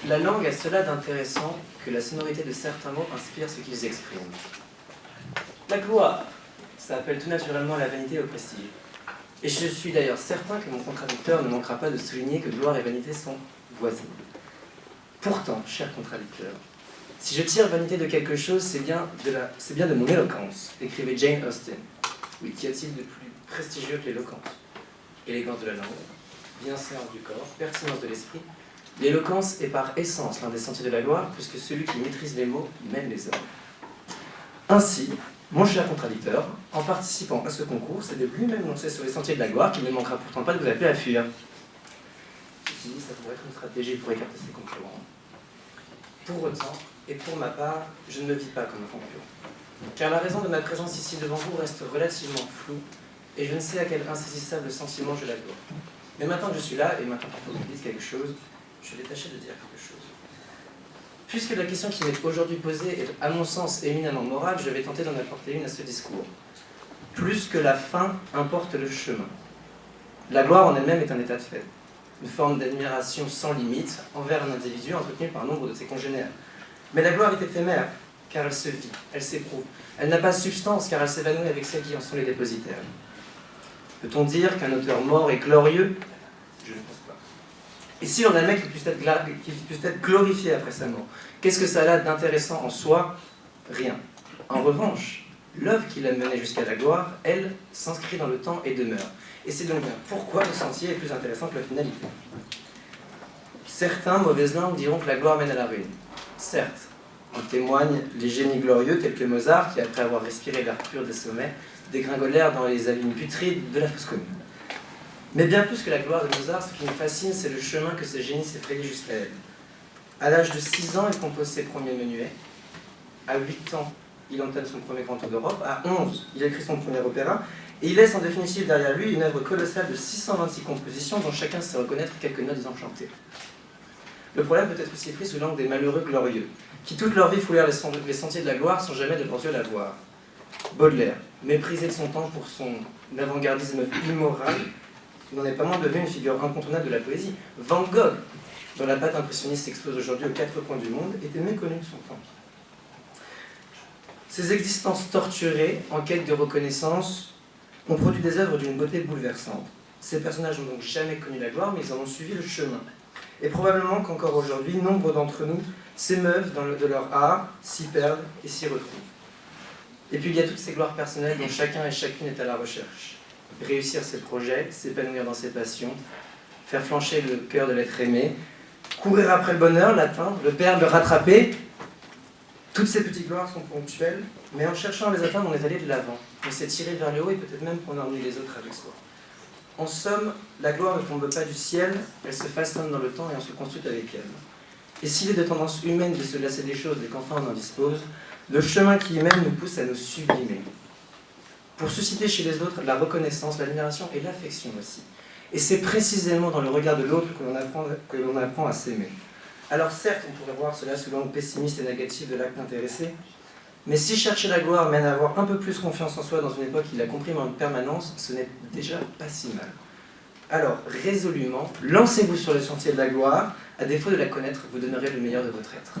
La langue a cela d'intéressant que la sonorité de certains mots inspire ce qu'ils expriment. La gloire, ça appelle tout naturellement la vanité et au prestige. Et je suis d'ailleurs certain que mon contradicteur ne manquera pas de souligner que gloire et vanité sont voisines. Pourtant, cher contradicteur, si je tire vanité de quelque chose, c'est bien de mon éloquence, écrivait Jane Austen. Oui, qu'y a-t-il de plus prestigieux que l'éloquence? Élégance de la langue, bienséance du corps, pertinence de l'esprit. L'éloquence est par essence l'un des sentiers de la gloire, puisque celui qui maîtrise les mots mène les hommes. Ainsi, mon cher contradicteur, en participant à ce concours, c'est de lui-même lancer sur les sentiers de la gloire qu'il ne manquera pourtant pas de vous appeler à fuir. Ici, ça pourrait être une stratégie pour écarter ses concurrents. Pour autant, et pour ma part, je ne me vis pas comme un concurrent. Car la raison de ma présence ici devant vous reste relativement floue, et je ne sais à quel insaisissable sentiment je la dois. Mais maintenant que je suis là, et maintenant qu'il faut que je dise quelque chose, je vais tâcher de dire quelque chose. Puisque la question qui m'est aujourd'hui posée est, à mon sens, éminemment morale, je vais tenter d'en apporter une à ce discours. Plus que la fin importe le chemin. La gloire en elle-même est un état de fait, une forme d'admiration sans limite envers un individu entretenu par nombre de ses congénères. Mais la gloire est éphémère, car elle se vit, elle s'éprouve. Elle n'a pas de substance, car elle s'évanouit avec celles qui en sont les dépositaires. Peut-on dire qu'un auteur mort est glorieux? Je ne pense pas. Et si on admet qu'il puisse être glorifié après sa mort, qu'est-ce que ça a d'intéressant en soi? Rien. En revanche, l'œuvre qui l'a mené jusqu'à la gloire, elle, s'inscrit dans le temps et demeure. Et c'est donc bien pourquoi le sentier est plus intéressant que la finalité. Certains, mauvaises langues, diront que la gloire mène à la ruine. Certes, en témoignent les génies glorieux tels que Mozart, qui, après avoir respiré l'air pur des sommets, dégringolèrent dans les abîmes putrides de la fosse commune. Mais bien plus que la gloire de Mozart, ce qui me fascine, c'est le chemin que ce génie s'est frayé jusqu'à elle. À l'âge de 6 ans, il compose ses premiers menuets. À 8 ans, il entame son premier grand tour d'Europe. À 11, il écrit son premier opéra. Et il laisse en définitive derrière lui une œuvre colossale de 626 compositions dont chacun sait reconnaître quelques notes enchantées. Le problème peut être aussi pris sous l'angle des malheureux glorieux, qui toute leur vie foulèrent les sentiers de la gloire sans jamais de leurs yeux la voir. Baudelaire, méprisé de son temps pour son avant-gardisme immoral, n'en est pas moins devenu une figure incontournable de la poésie. Van Gogh, dont la patte impressionniste s'expose aujourd'hui aux 4 coins du monde, était méconnu de son temps. Ces existences torturées, en quête de reconnaissance, ont produit des œuvres d'une beauté bouleversante. Ces personnages n'ont donc jamais connu la gloire, mais ils en ont suivi le chemin. Et probablement qu'encore aujourd'hui, nombre d'entre nous s'émeuvent de leur art, s'y perdent et s'y retrouvent. Et puis il y a toutes ces gloires personnelles dont chacun et chacune est à la recherche. Réussir ses projets, s'épanouir dans ses passions, faire flancher le cœur de l'être aimé, courir après le bonheur, l'atteindre, le perdre, le rattraper. Toutes ces petites gloires sont ponctuelles, mais en cherchant à les atteindre, on est allé de l'avant. On s'est tiré vers le haut et peut-être même qu'on a emmené les autres avec soi. En somme, la gloire ne tombe pas du ciel, elle se façonne dans le temps et on se construit avec elle. Et s'il est de tendance humaine de se lasser des choses et qu'enfin on en dispose, le chemin qui y mène nous pousse à nous sublimer. Pour susciter chez les autres la reconnaissance, l'admiration et l'affection aussi. Et c'est précisément dans le regard de l'autre que l'on apprend à s'aimer. Alors certes, on pourrait voir cela sous l'angle pessimiste et négatif de l'acte intéressé, mais si chercher la gloire mène à avoir un peu plus confiance en soi dans une époque qui la comprime en permanence, ce n'est déjà pas si mal. Alors, résolument, lancez-vous sur le sentier de la gloire, à défaut de la connaître, vous donnerez le meilleur de votre être.